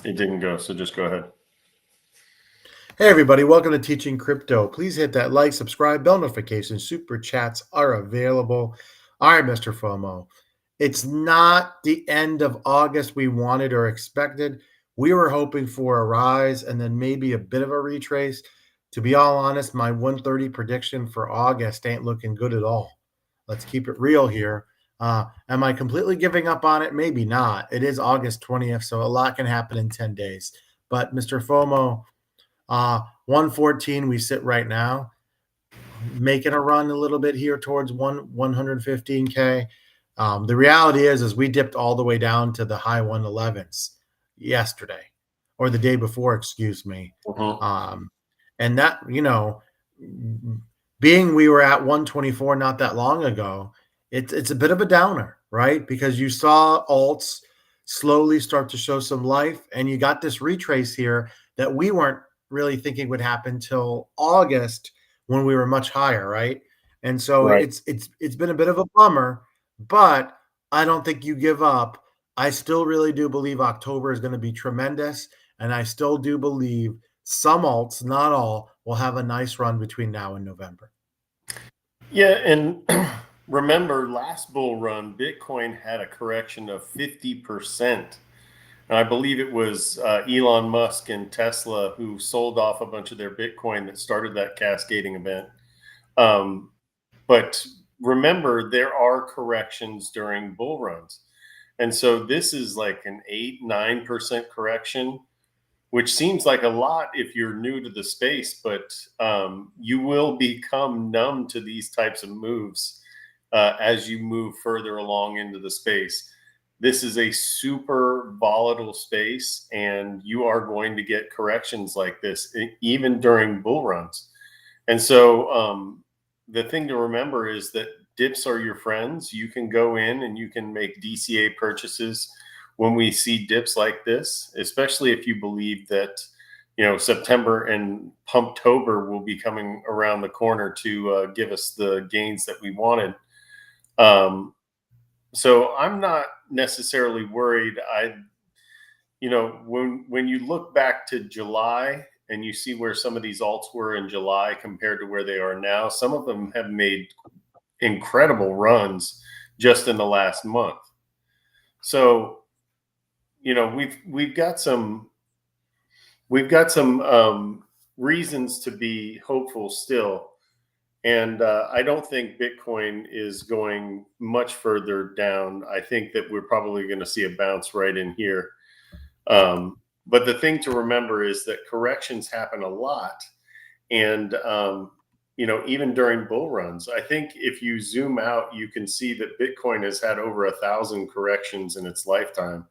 It didn't go, so just go ahead. Hey everybody, welcome to Teaching Crypto. Please hit that like, subscribe, bell notifications. Super chats are available. All right, Mr. FOMO. It's not the end of August we wanted or expected. We were hoping for a rise and then maybe a bit of a retrace. To be all honest, my 130 prediction for August ain't looking good at all. Let's keep it real here. Am I completely giving up on it? Maybe not. It is August 20th, so a lot can happen in 10 days. But Mr. FOMO, 114 we sit right now, making a run a little bit here towards 115K. The reality is we dipped all the way down to the high 111s yesterday or the day before, excuse me. And that, being we were at 124 not that long ago, it's a bit of a downer, right? Because you saw alts slowly start to show some life, and you got this retrace here that we weren't really thinking would happen till August when we were much higher, right? And so Right. it's been a bit of a bummer, but I don't think you give up. I still really do believe October is going to be tremendous, and I still do believe some alts, not all, will have a nice run between now and November. Yeah, and remember last bull run, Bitcoin had a correction of 50%. And I believe it was Elon Musk and Tesla who sold off a bunch of their Bitcoin that started that cascading event. But remember, there are corrections during bull runs. And so this is like an 8-9% correction, which seems like a lot if you're new to the space, but you will become numb to these types of moves as you move further along into the space. This is a super volatile space, and you are going to get corrections like this even during bull runs. And so the thing to remember is that dips are your friends. You can go in and you can make DCA purchases when we see dips like this, especially if you believe that September and Pumptober will be coming around the corner to give us the gains that we wanted. So I'm not necessarily worried. When you look back to July and you see where some of these alts were in July compared to where they are now, some of them have made incredible runs just in the last month. So we've got some reasons to be hopeful still, and I don't think Bitcoin is going much further down. I think that we're probably going to see a bounce right in here. But the thing to remember is that corrections happen a lot, and even during bull runs, I think if you zoom out, you can see that Bitcoin has had over 1,000 corrections in its lifetime.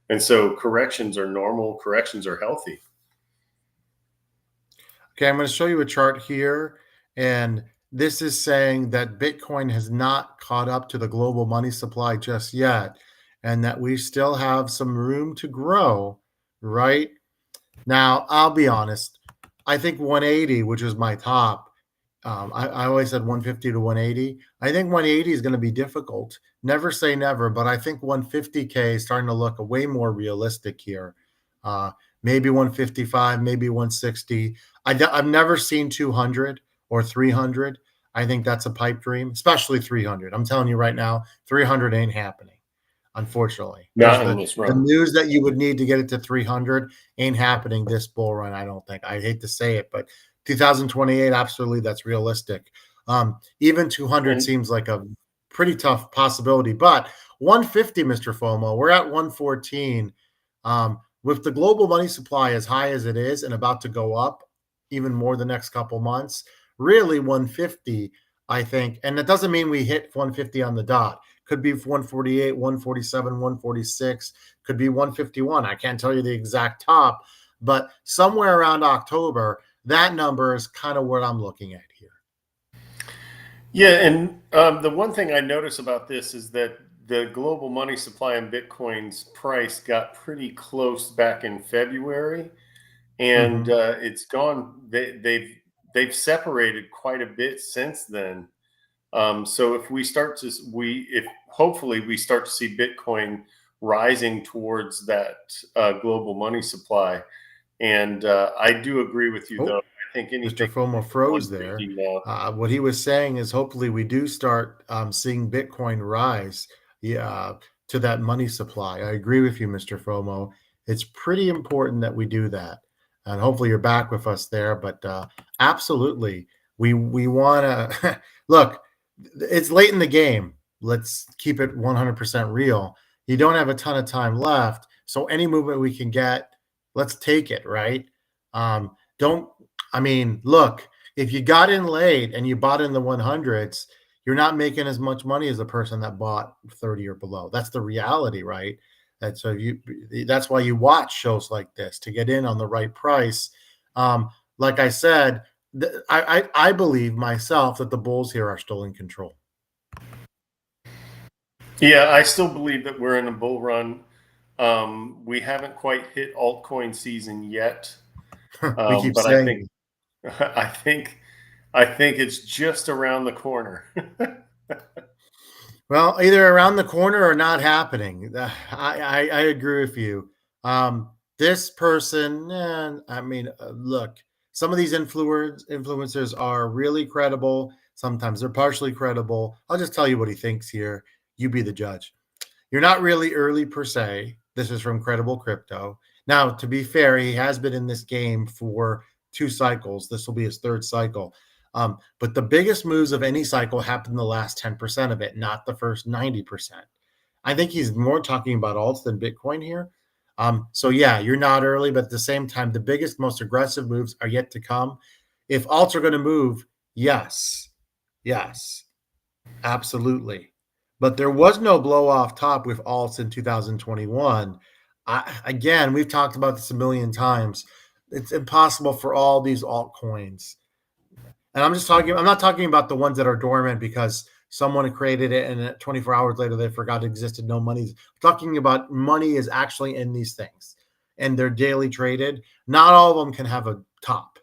And so corrections are normal, corrections are healthy. Okay, I'm going to show you a chart here, and this is saying that Bitcoin has not caught up to the global money supply just yet, and that we still have some room to grow, right? Now, I'll be honest. I think 180, which is my top, I always said 150 to 180. I think 180 is going to be difficult. Never say never, but I think 150K is starting to look way more realistic here. Maybe 155, maybe 160. I've never seen 200 or 300. I think that's a pipe dream, especially 300. I'm telling you right now, 300 ain't happening, unfortunately. Not in this The run. news that you would need to get it to 300 ain't happening this bull run, I don't think. I hate to say it, but 2028, absolutely, that's realistic. Even 200 seems like a pretty tough possibility, but 150, Mr. FOMO, we're at 114. With the global money supply as high as it is and about to go up even more the next couple months, really 150, I think. And that doesn't mean we hit 150 on the dot. Could be 148, 147, 146, could be 151. I can't tell you the exact top, but somewhere around October, that number is kind of what I'm looking at here. Yeah, and the one thing I notice about this is that the global money supply and Bitcoin's price got pretty close back in February, and it's gone. They've separated quite a bit since then. So if hopefully we start to see Bitcoin rising towards that global money supply. And I do agree with you, though. Oh, I think Mr. anything FOMO over froze there. 150 now. What he was saying is hopefully we do start seeing Bitcoin rise, yeah, to that money supply. I agree with you, Mr. FOMO. It's pretty important that we do that. And hopefully you're back with us there. But absolutely, we want to look, it's late in the game. Let's keep it 100% real. You don't have a ton of time left. So any movement we can get, let's take it, right? Don't, I mean, look, if you got in late and you bought in the 100s, you're not making as much money as the person that bought 30 or below. That's the reality, right? And so that's why you watch shows like this to get in on the right price. Like I said, I believe myself that the bulls here are still in control. Yeah, I still believe that we're in a bull run. We haven't quite hit altcoin season yet, We keep but I saying think I think I think it's just around the corner. well, either around the corner or not happening. I agree with you. This person, I mean, look, some of these influencers are really credible. Sometimes they're partially credible. I'll just tell you what he thinks here. You be the judge. You're not really early per se. This is from Credible Crypto. Now, to be fair, he has been in this game for 2 cycles. This will be his third cycle. But the biggest moves of any cycle happen in the last 10% of it, not the first 90%. I think he's more talking about alts than Bitcoin here. So yeah, you're not early, but at the same time, the biggest, most aggressive moves are yet to come. If alts are going to move, yes, yes, absolutely. But there was no blow off top with alts in 2021. Again, we've talked about this a million times. It's impossible for all these altcoins. And I'm not talking about the ones that are dormant because someone created it and 24 hours later they forgot it existed. No money. I'm talking about money is actually in these things and they're daily traded. Not all of them can have a top,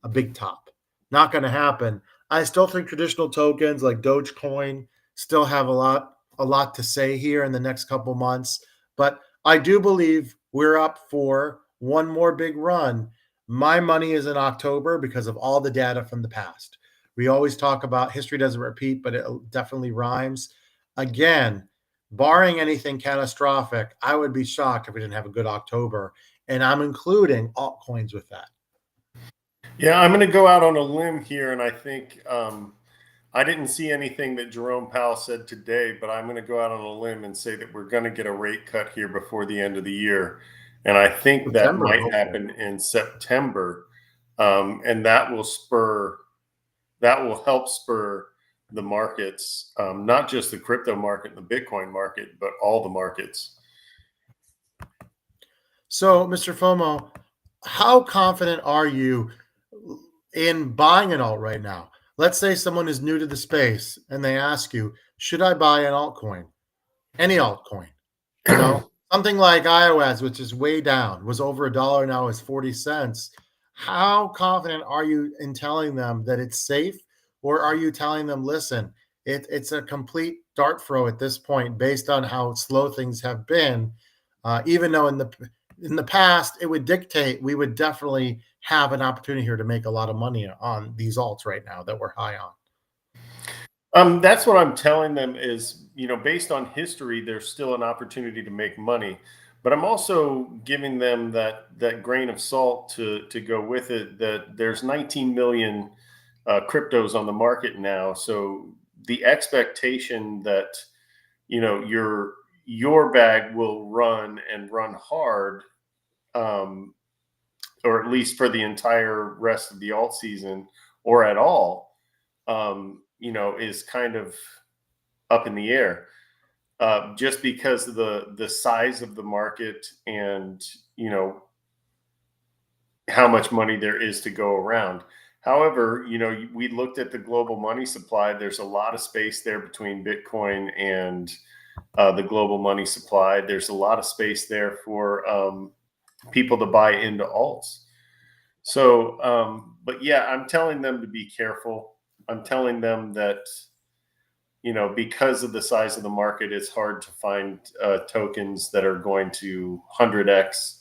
a big top. Not going to happen. I still think traditional tokens like Dogecoin still have a lot to say here in the next couple months. But I do believe we're up for one more big run. My money is in October because of all the data from the past. We always talk about history doesn't repeat, but it definitely rhymes. Again, barring anything catastrophic, I would be shocked if we didn't have a good October. And I'm including altcoins with that. Yeah, I'm going to go out on a limb here, and I think I didn't see anything that Jerome Powell said today, but I'm going to go out on a limb and say that we're going to get a rate cut here before the end of the year. And I think that September, might hopefully. happen in September. And that will help spur the markets, not just the crypto market and the Bitcoin market, but all the markets. So, Mr. FOMO, how confident are you in buying an alt right now? Let's say someone is new to the space and they ask you, should I buy an altcoin? Any altcoin, something like iOS, which is way down, was over $1, now is 40 cents. How confident are you in telling them that it's safe? Or are you telling them, listen, it's a complete dart throw at this point based on how slow things have been, even though in the past it would dictate we would definitely have an opportunity here to make a lot of money on these alts right now that we're high on. That's what I'm telling them is, based on history, there's still an opportunity to make money. But I'm also giving them that grain of salt to go with it. That there's 19 million cryptos on the market now, so the expectation that your bag will run and run hard, um, or at least for the entire rest of the alt season or at all, is kind of up in the air, just because of the size of the market and how much money there is to go around. However, we looked at the global money supply. There's a lot of space there between Bitcoin and the global money supply. There's a lot of space there for people to buy into alts. So, but yeah, I'm telling them to be careful. I'm telling them that because of the size of the market, it's hard to find tokens that are going to 100x.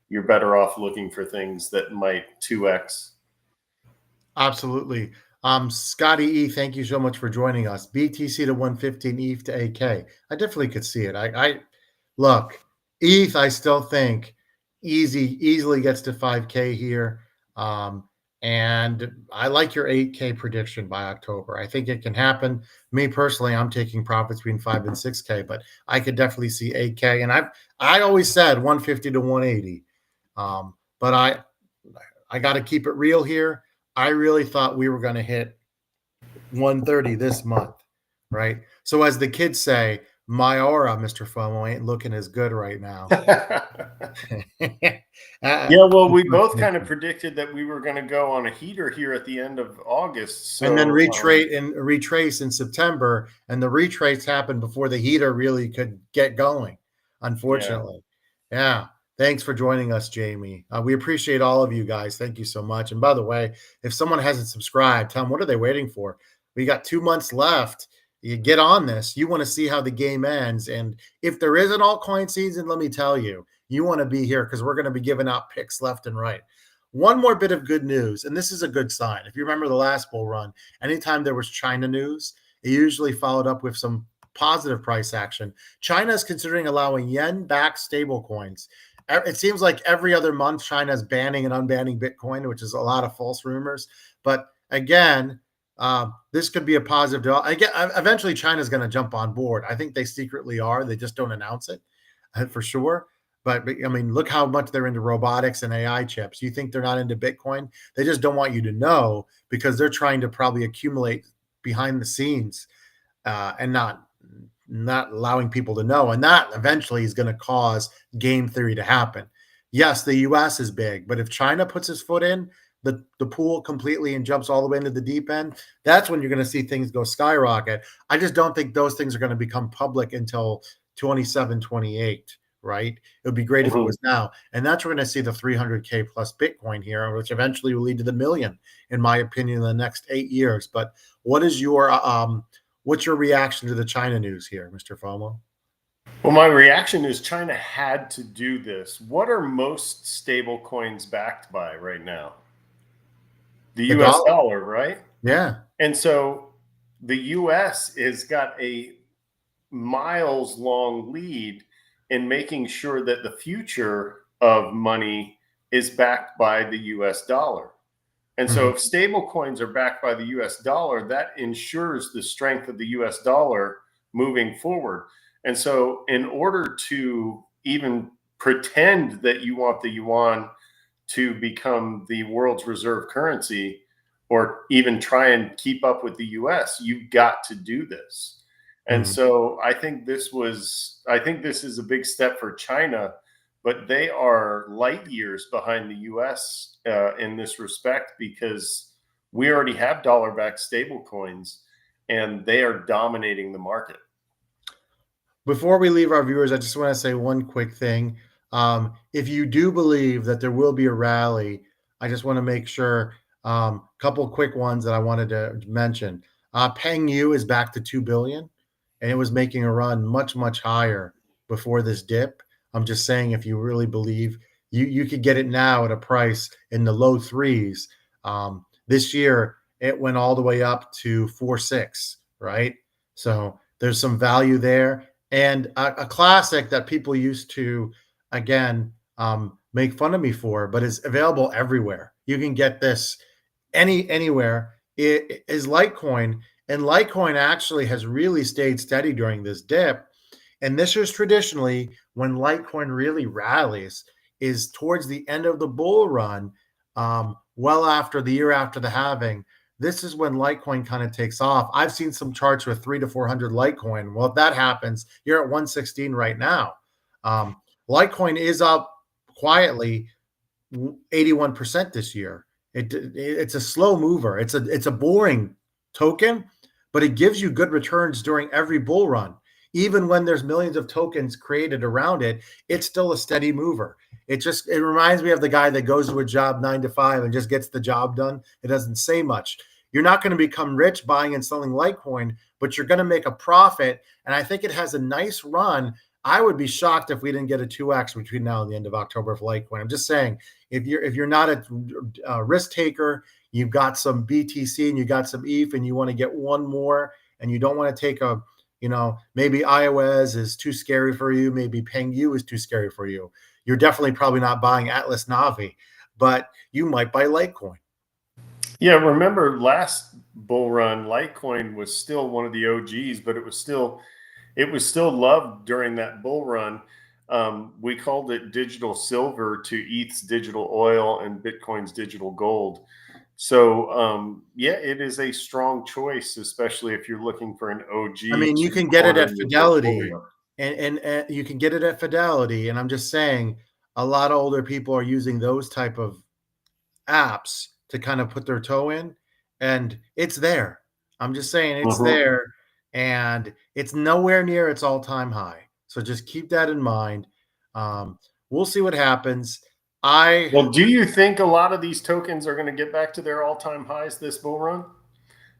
You're better off looking for things that might 2x. Absolutely. Scotty E, thank you so much for joining us. BTC to 115, ETH to AK. I definitely could see it. I look, ETH, I still think easily gets to 5K here. And I like your 8K prediction by October. I think it can happen. Me personally, I'm taking profits between 5 and 6K, but I could definitely see 8K. And I always said 150 to 180. But I got to keep it real here. I really thought we were going to hit 130 this month, right? So as the kids say, my aura, Mr. FOMO, ain't looking as good right now. Yeah, well, we both kind of predicted that we were going to go on a heater here at the end of August. And then retrace in September, and the retrace happened before the heater really could get going, unfortunately. Yeah. Thanks for joining us, Jamie. We appreciate all of you guys. Thank you so much. And by the way, if someone hasn't subscribed, tell them, what are they waiting for? We got 2 months left. You get on this. You want to see how the game ends. And if there is an altcoin season, let me tell you, you want to be here because we're going to be giving out picks left and right. One more bit of good news, and this is a good sign. If you remember the last bull run, anytime there was China news, it usually followed up with some positive price action. China is considering allowing yen-backed stablecoins. It seems like every other month China is banning and unbanning Bitcoin, which is a lot of false rumors. But again, this could be a positive development. Eventually, China is going to jump on board. I think they secretly are. They just don't announce it for sure. But I mean, look how much they're into robotics and AI chips. You think they're not into Bitcoin? They just don't want you to know because they're trying to probably accumulate behind the scenes and not allowing people to know. And that eventually is going to cause game theory to happen. Yes, the US is big, but if China puts its foot in the pool completely and jumps all the way into the deep end, that's when you're going to see things go skyrocket. I just don't think those things are going to become public until 27, 28. Right? It would be great if it was now. And that's where we're going to see the 300K plus Bitcoin here, which eventually will lead to the million, in my opinion, in the next 8 years. But what is what's your reaction to the China news here, Mr. FOMO? Well, my reaction is China had to do this. What are most stable coins backed by right now? The US dollar, right? Yeah. And so the US has got a miles long lead in making sure that the future of money is backed by the US dollar. And so if stable coins are backed by the US dollar, that ensures the strength of the US dollar moving forward. And so in order to even pretend that you want the yuan to become the world's reserve currency, or even try and keep up with the US, you've got to do this. And so I think this is a big step for China, but they are light years behind the US in this respect, because we already have dollar-backed stable coins and they are dominating the market. Before we leave our viewers, I just want to say one quick thing. If you do believe that there will be a rally, I just want to make sure a couple quick ones that I wanted to mention. Peng Yu is back to 2 billion. And it was making a run much, much higher before this dip. I'm just saying, if you really believe, you could get it now at a price in the low threes. This year, it went all the way up to 4.6, right? So there's some value there. And a classic that people used to, again, make fun of me for, but is available everywhere. You can get this anywhere. It is Litecoin. And Litecoin actually has really stayed steady during this dip. And this is traditionally when Litecoin really rallies, is towards the end of the bull run, well after the year after the halving. This is when Litecoin kind of takes off. I've seen some charts with 300 to 400 Litecoin. Well, if that happens, you're at 116 right now. Litecoin is up quietly 81% this year. It's a slow mover. It's a boring token, but it gives you good returns during every bull run. Even when there's millions of tokens created around it, it's still a steady mover. It reminds me of the guy that goes to a job 9 to 5 and just gets the job done. It doesn't say much. You're not going to become rich buying and selling Litecoin, but you're going to make a profit. And I think it has a nice run. I would be shocked if we didn't get a 2x between now and the end of October for Litecoin. I'm just saying, if you're not a risk taker, you've got some BTC and you got some ETH, and you want to get one more, and you don't want to take a, maybe iOS is too scary for you, maybe PengU is too scary for you. You're definitely probably not buying Atlas Navi, but you might buy Litecoin. Yeah, remember last bull run, Litecoin was still one of the OGs, but it was still loved during that bull run. We called it digital silver to ETH's digital oil and Bitcoin's digital gold. So yeah, it is a strong choice, especially if you're looking for an OG. I mean, you can get it at Fidelity, and you can get it at Fidelity. And I'm just saying, a lot of older people are using those type of apps to kind of put their toe in, and it's there. I'm just saying it's there, and it's nowhere near its all-time high. So just keep that in mind. We'll see what happens. Well, do you think a lot of these tokens are going to get back to their all-time highs this bull run?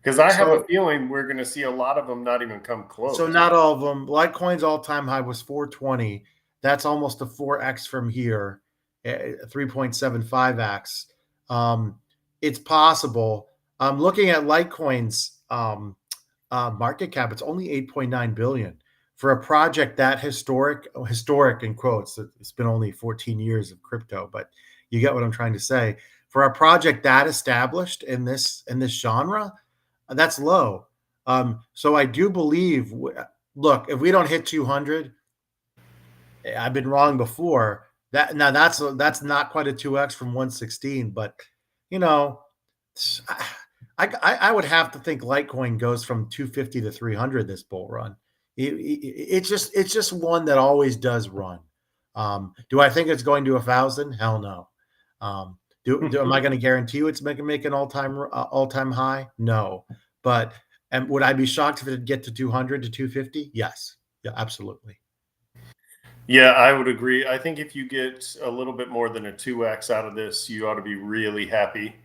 Because I have a feeling we're going to see a lot of them not even come close. So not all of them. Litecoin's all-time high was 420. That's almost a 4x from here, 3.75x. It's possible. I'm looking at Litecoin's market cap. It's only 8.9 billion for a project that historic in quotes. It's been only 14 years of crypto, but you get what I'm trying to say. For a project that established in this genre, that's low. So I do believe. Look, if we don't hit 200, I've been wrong before. That's not quite a 2x from 116, but I would have to think Litecoin goes from 250 to 300 this bull run. It's just one that always does run. Do I think it's going to 1,000? Hell no. Am I going to guarantee you it's make an all-time high? No. But would I be shocked if it would get to 200 to 250? Yes. Yeah, absolutely. Yeah, I would agree. I think if you get a little bit more than a 2x out of this, you ought to be really happy.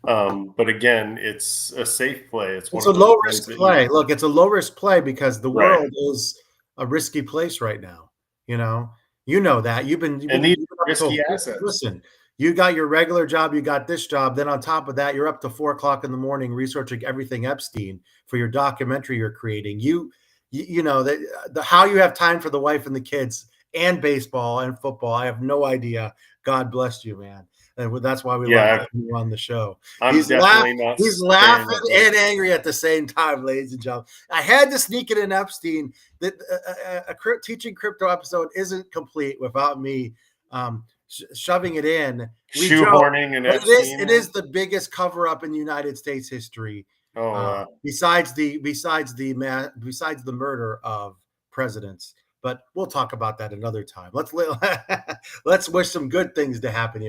But again, it's a safe play. It's a low risk play. Look, it's a low risk play because the world is a risky place right now. You know that you've been risky assets. Listen, you got your regular job, you got this job. Then on top of that, you're up to 4 o'clock in the morning researching everything Epstein for your documentary you're creating. You know that how you have time for the wife and the kids and baseball and football. I have no idea. God bless you, man. And that's why we love you on the show. He's laughing and angry at the same time, ladies and gentlemen. I had to sneak it in Epstein. That a teaching crypto episode isn't complete without me shoving it in. Shoehorning and Epstein. It is the biggest cover up in United States history. Besides the murder of presidents. But we'll talk about that another time. Let's wish some good things to happen.